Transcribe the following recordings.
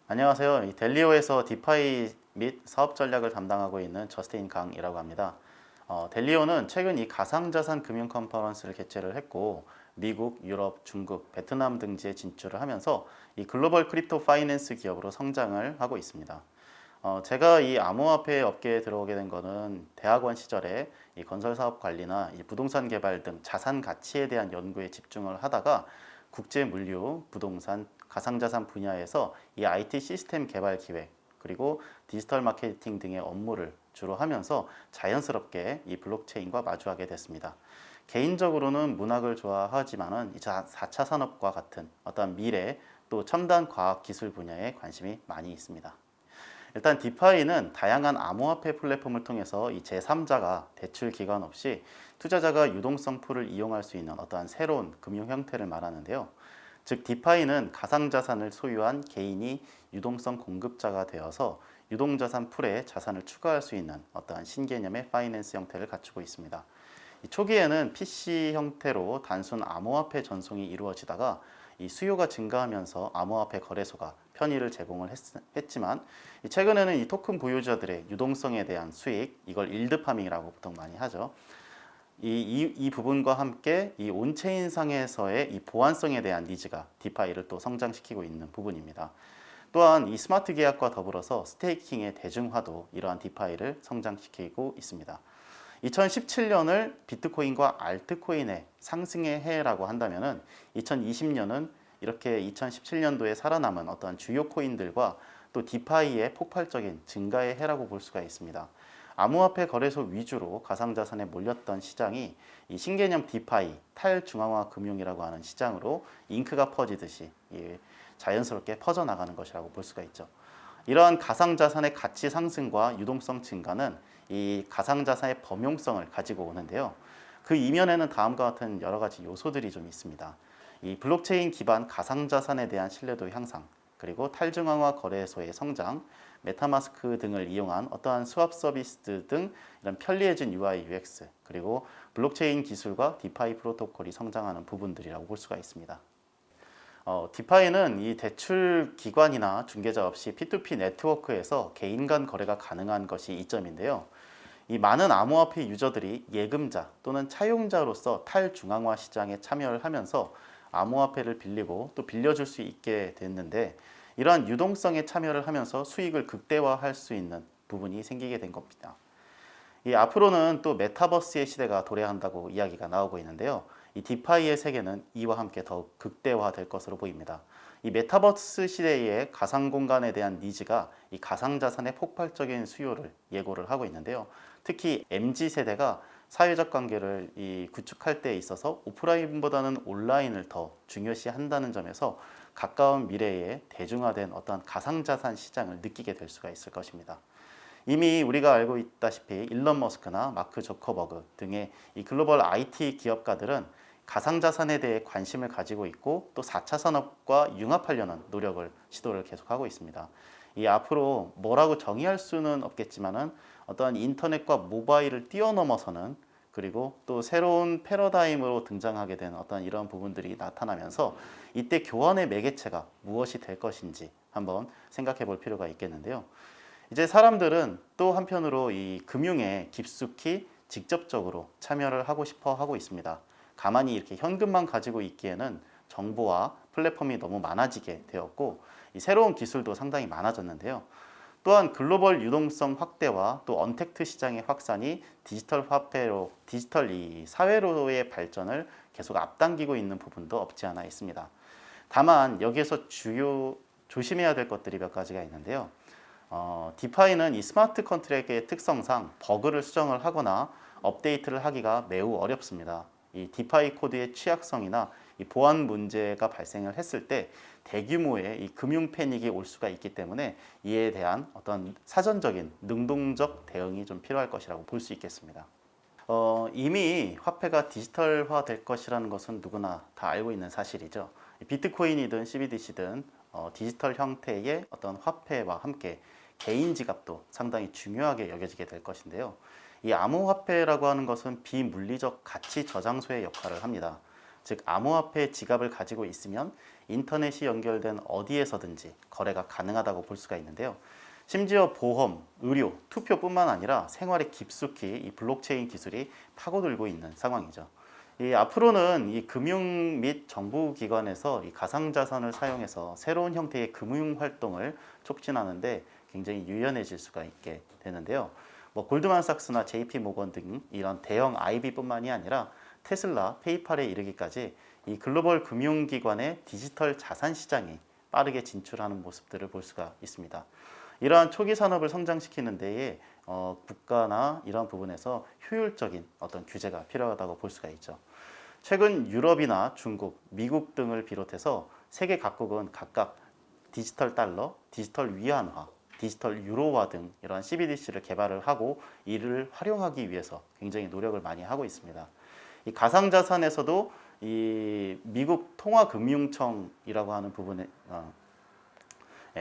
안녕하세요. 이 델리오에서 디파이 및 사업 전략을 담당하고 있는 저스틴 강이라고 합니다. 델리오는 최근 이 가상자산 금융 컨퍼런스를 개최를 했고 미국, 유럽, 중국, 베트남 등지에 진출을 하면서 이 글로벌 크립토 파이낸스 기업으로 성장을 하고 있습니다. 제가 이 암호화폐 업계에 들어오게 된 거는 대학원 시절에 이 건설 사업 관리나 이 부동산 개발 등 자산 가치에 대한 연구에 집중을 하다가 국제 물류, 부동산, 가상자산 분야에서 이 IT 시스템 개발 기획 그리고 디지털 마케팅 등의 업무를 주로 하면서 자연스럽게 이 블록체인과 마주하게 됐습니다. 개인적으로는 문학을 좋아하지만은 이 4차 산업과 같은 어떤 미래 또 첨단 과학 기술 분야에 관심이 많이 있습니다. 일단 디파이는 다양한 암호화폐 플랫폼을 통해서 이 제3자가 대출 기간 없이 투자자가 유동성 풀을 이용할 수 있는 어떠한 새로운 금융 형태를 말하는데요. 즉 디파이는 가상자산을 소유한 개인이 유동성 공급자가 되어서 유동자산 풀에 자산을 추가할 수 있는 어떠한 신개념의 파이낸스 형태를 갖추고 있습니다. 이 초기에는 PC 형태로 단순 암호화폐 전송이 이루어지다가 이 수요가 증가하면서 암호화폐 거래소가 편의를 제공을 했지만 최근에는 이 토큰 보유자들의 유동성에 대한 수익, 이걸 일드 파밍이라고 보통 많이 하죠. 이 부분과 함께 이 온체인 상에서의 이 보안성에 대한 니즈가 디파이를 또 성장시키고 있는 부분입니다. 또한 이 스마트 계약과 더불어서 스테이킹의 대중화도 이러한 디파이를 성장시키고 있습니다. 2017년을 비트코인과 알트코인의 상승의 해라고 한다면은 2020년은 이렇게 2017년도에 살아남은 어떤 주요 코인들과 또 디파이의 폭발적인 증가의 해라고 볼 수가 있습니다. 암호화폐 거래소 위주로 가상자산에 몰렸던 시장이 이 신개념 디파이, 탈중앙화 금융이라고 하는 시장으로 잉크가 퍼지듯이 자연스럽게 퍼져나가는 것이라고 볼 수가 있죠. 이러한 가상자산의 가치 상승과 유동성 증가는 이 가상자산의 범용성을 가지고 오는데요. 그 이면에는 다음과 같은 여러 가지 요소들이 좀 있습니다. 이 블록체인 기반 가상자산에 대한 신뢰도 향상, 그리고 탈중앙화 거래소의 성장, 메타마스크 등을 이용한 어떠한 스왑 서비스 등 이런 편리해진 UI, UX, 그리고 블록체인 기술과 디파이 프로토콜이 성장하는 부분들이라고 볼 수가 있습니다. 디파이는 이 대출 기관이나 중개자 없이 P2P 네트워크에서 개인 간 거래가 가능한 것이 이점인데요. 이 많은 암호화폐 유저들이 예금자 또는 차용자로서 탈중앙화 시장에 참여를 하면서 암호화폐를 빌리고 또 빌려줄 수 있게 됐는데 이러한 유동성에 참여를 하면서 수익을 극대화할 수 있는 부분이 생기게 된 겁니다. 이 앞으로는 또 메타버스의 시대가 도래한다고 이야기가 나오고 있는데요. 이 디파이의 세계는 이와 함께 더욱 극대화될 것으로 보입니다. 이 메타버스 시대의 가상 공간에 대한 니즈가 이 가상자산의 폭발적인 수요를 예고를 하고 있는데요. 특히 MZ 세대가 사회적 관계를 구축할 때 있어서 오프라인보다는 온라인을 더 중요시한다는 점에서 가까운 미래에 대중화된 어떤 가상자산 시장을 느끼게 될 수가 있을 것입니다. 이미 우리가 알고 있다시피 일론 머스크나 마크 저커버그 등의 이 글로벌 IT 기업가들은 가상자산에 대해 관심을 가지고 있고 또 4차 산업과 융합하려는 시도를 계속하고 있습니다. 이 앞으로 뭐라고 정의할 수는 없겠지만은 어떠한 인터넷과 모바일을 뛰어넘어서는 그리고 또 새로운 패러다임으로 등장하게 된 어떤 이런 부분들이 나타나면서 이때 교환의 매개체가 무엇이 될 것인지 한번 생각해 볼 필요가 있겠는데요. 이제 사람들은 또 한편으로 이 금융에 깊숙이 직접적으로 참여를 하고 싶어 하고 있습니다. 가만히 이렇게 현금만 가지고 있기에는 정보와 플랫폼이 너무 많아지게 되었고 이 새로운 기술도 상당히 많아졌는데요. 또한 글로벌 유동성 확대와 또 언택트 시장의 확산이 디지털 화폐로 디지털 이 사회로의 발전을 계속 앞당기고 있는 부분도 없지 않아 있습니다. 다만 여기에서 조심해야 될 것들이 몇 가지가 있는데요. 디파이는 이 스마트 컨트랙의 특성상 버그를 수정을 하거나 업데이트를 하기가 매우 어렵습니다. 이 디파이 코드의 취약성이나 이 보안 문제가 발생을 했을 때 대규모의 이 금융 패닉이 올 수가 있기 때문에 이에 대한 어떤 사전적인 능동적 대응이 좀 필요할 것이라고 볼 수 있겠습니다. 이미 화폐가 디지털화 될 것이라는 것은 누구나 다 알고 있는 사실이죠. 비트코인이든 CBDC든 디지털 형태의 어떤 화폐와 함께 개인 지갑도 상당히 중요하게 여겨지게 될 것인데요. 이 암호화폐라고 하는 것은 비물리적 가치 저장소의 역할을 합니다. 즉 암호화폐 지갑을 가지고 있으면 인터넷이 연결된 어디에서든지 거래가 가능하다고 볼 수가 있는데요. 심지어 보험, 의료, 투표뿐만 아니라 생활에 깊숙이 이 블록체인 기술이 파고들고 있는 상황이죠. 앞으로는 이 금융 및 정부기관에서 이 가상자산을 사용해서 새로운 형태의 금융 활동을 촉진하는데 굉장히 유연해질 수가 있게 되는데요. 뭐 골드만삭스나 JP 모건 등 이런 대형 IB뿐만이 아니라 테슬라, 페이팔에 이르기까지 이 글로벌 금융기관의 디지털 자산 시장이 빠르게 진출하는 모습들을 볼 수가 있습니다. 이러한 초기 산업을 성장시키는 데에 국가나 이러한 부분에서 효율적인 어떤 규제가 필요하다고 볼 수가 있죠. 최근 유럽이나 중국, 미국 등을 비롯해서 세계 각국은 각각 디지털 달러, 디지털 위안화, 디지털 유로화 등 이러한 CBDC를 개발을 하고 이를 활용하기 위해서 굉장히 노력을 많이 하고 있습니다. 이 가상자산에서도 이 미국 통화금융청이라고 하는 부분에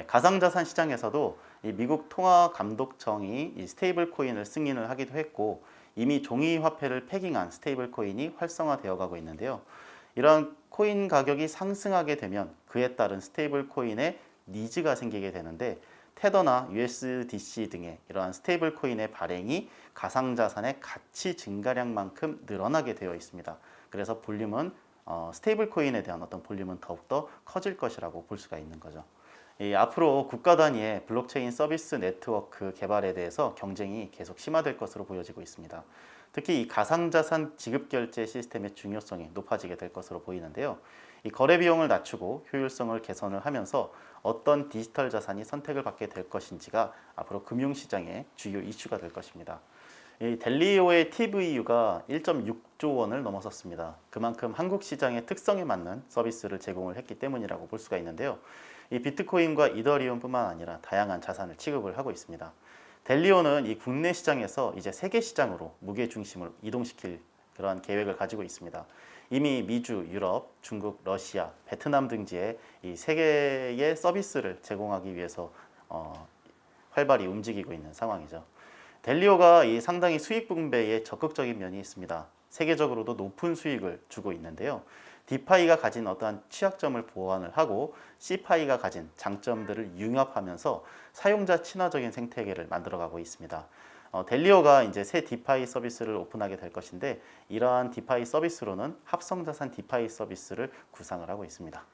가상자산 시장에서도 이 미국 통화감독청이 이 스테이블 코인을 승인을 하기도 했고 이미 종이 화폐를 패깅한 스테이블 코인이 활성화되어 가고 있는데요. 이러한 코인 가격이 상승하게 되면 그에 따른 스테이블 코인의 니즈가 생기게 되는데 테더나 USDC 등의 이러한 스테이블 코인의 발행이 가상자산의 가치 증가량만큼 늘어나게 되어 있습니다. 그래서 볼륨은 스테이블 코인에 대한 어떤 볼륨은 더욱더 커질 것이라고 볼 수가 있는 거죠. 앞으로 국가 단위의 블록체인 서비스 네트워크 개발에 대해서 경쟁이 계속 심화될 것으로 보여지고 있습니다. 특히 이 가상자산 지급 결제 시스템의 중요성이 높아지게 될 것으로 보이는데요. 이 거래 비용을 낮추고 효율성을 개선을 하면서 어떤 디지털 자산이 선택을 받게 될 것인지가 앞으로 금융시장의 주요 이슈가 될 것입니다. 이 델리오의 TVU가 1.6조 원을 넘어섰습니다. 그만큼 한국 시장의 특성에 맞는 서비스를 제공을 했기 때문이라고 볼 수가 있는데요. 이 비트코인과 이더리움뿐만 아니라 다양한 자산을 취급을 하고 있습니다. 델리오는 이 국내 시장에서 이제 세계 시장으로 무게 중심을 이동시킬 그러한 계획을 가지고 있습니다. 이미 미주, 유럽, 중국, 러시아, 베트남 등지에 이 세계의 서비스를 제공하기 위해서 활발히 움직이고 있는 상황이죠. 델리오가 이 상당히 수익 분배에 적극적인 면이 있습니다. 세계적으로도 높은 수익을 주고 있는데요. 디파이가 가진 어떠한 취약점을 보완을 하고 C파이가 가진 장점들을 융합하면서 사용자 친화적인 생태계를 만들어가고 있습니다. 델리오가 이제 새 디파이 서비스를 오픈하게 될 것인데 이러한 디파이 서비스로는 합성자산 디파이 서비스를 구상을 하고 있습니다.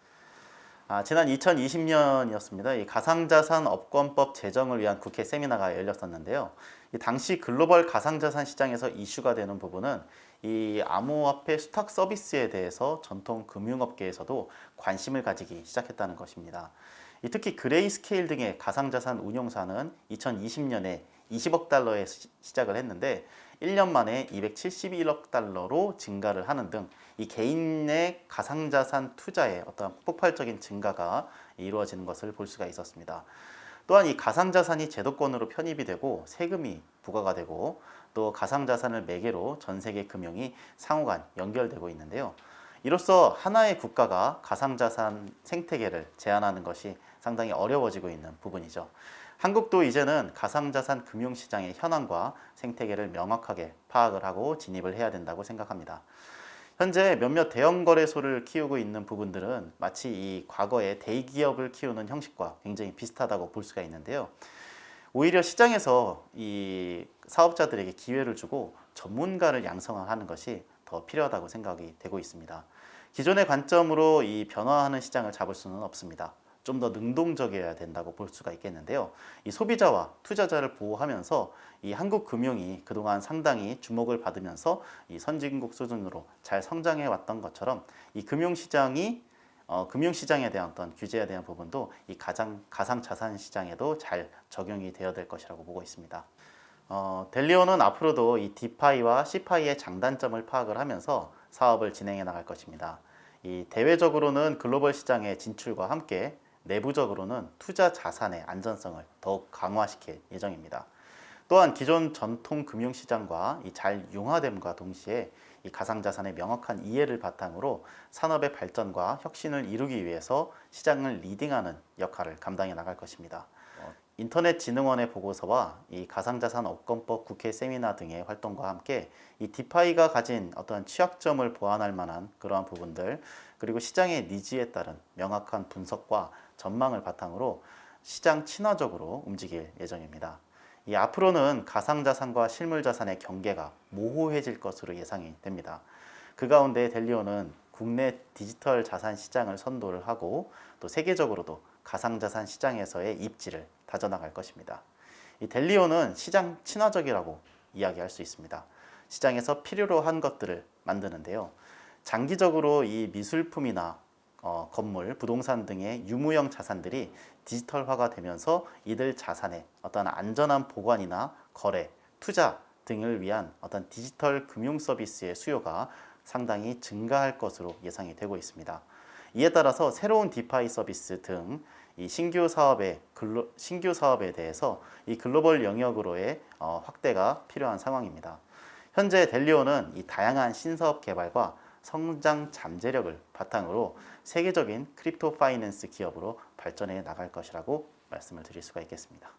지난 2020년이었습니다. 이 가상자산 업권법 제정을 위한 국회 세미나가 열렸었는데요. 이 당시 글로벌 가상자산 시장에서 이슈가 되는 부분은 이 암호화폐 수탁 서비스에 대해서 전통 금융업계에서도 관심을 가지기 시작했다는 것입니다. 특히 그레이스케일 등의 가상자산 운용사는 2020년에 20억 달러에 시작을 했는데 1년 만에 271억 달러로 증가를 하는 등 이 개인의 가상자산 투자의 어떤 폭발적인 증가가 이루어지는 것을 볼 수가 있었습니다. 또한 이 가상자산이 제도권으로 편입이 되고 세금이 부과가 되고 또 가상자산을 매개로 전 세계 금융이 상호간 연결되고 있는데요. 이로써 하나의 국가가 가상자산 생태계를 제한하는 것이 상당히 어려워지고 있는 부분이죠. 한국도 이제는 가상자산 금융시장의 현황과 생태계를 명확하게 파악을 하고 진입을 해야 된다고 생각합니다. 현재 몇몇 대형 거래소를 키우고 있는 부분들은 마치 이 과거의 대기업을 키우는 형식과 굉장히 비슷하다고 볼 수가 있는데요. 오히려 시장에서 이 사업자들에게 기회를 주고 전문가를 양성하는 것이 더 필요하다고 생각이 되고 있습니다. 기존의 관점으로 이 변화하는 시장을 잡을 수는 없습니다. 좀 더 능동적이어야 된다고 볼 수가 있겠는데요. 이 소비자와 투자자를 보호하면서 이 한국 금융이 그동안 상당히 주목을 받으면서 이 선진국 수준으로 잘 성장해 왔던 것처럼 이 금융시장에 대한 어떤 규제에 대한 부분도 이 가상 자산 시장에도 잘 적용이 되어야 될 것이라고 보고 있습니다. 델리오는 앞으로도 이 디파이와 C파이의 장단점을 파악을 하면서 사업을 진행해 나갈 것입니다. 이 대외적으로는 글로벌 시장의 진출과 함께 내부적으로는 투자 자산의 안전성을 더욱 강화시킬 예정입니다. 또한 기존 전통 금융시장과 잘 융화됨과 동시에 이 가상자산의 명확한 이해를 바탕으로 산업의 발전과 혁신을 이루기 위해서 시장을 리딩하는 역할을 감당해 나갈 것입니다. 인터넷진흥원의 보고서와 이 가상자산 업권법 국회 세미나 등의 활동과 함께 이 디파이가 가진 어떤 취약점을 보완할 만한 그러한 부분들, 그리고 시장의 니즈에 따른 명확한 분석과 전망을 바탕으로 시장 친화적으로 움직일 예정입니다. 이 앞으로는 가상자산과 실물자산의 경계가 모호해질 것으로 예상이 됩니다. 그 가운데 델리오는 국내 디지털 자산 시장을 선도를 하고 또 세계적으로도 가상자산 시장에서의 입지를 다져나갈 것입니다. 이 델리오는 시장 친화적이라고 이야기할 수 있습니다. 시장에서 필요로 한 것들을 만드는데요. 장기적으로 이 미술품이나 건물, 부동산 등의 유무형 자산들이 디지털화가 되면서 이들 자산의 어떤 안전한 보관이나 거래, 투자 등을 위한 어떤 디지털 금융 서비스의 수요가 상당히 증가할 것으로 예상이 되고 있습니다. 이에 따라서 새로운 디파이 서비스 등 이 신규 사업에 대해서 이 글로벌 영역으로의 확대가 필요한 상황입니다. 현재 델리오는 이 다양한 신사업 개발과 성장 잠재력을 바탕으로 세계적인 크립토 파이낸스 기업으로 발전해 나갈 것이라고 말씀을 드릴 수가 있겠습니다.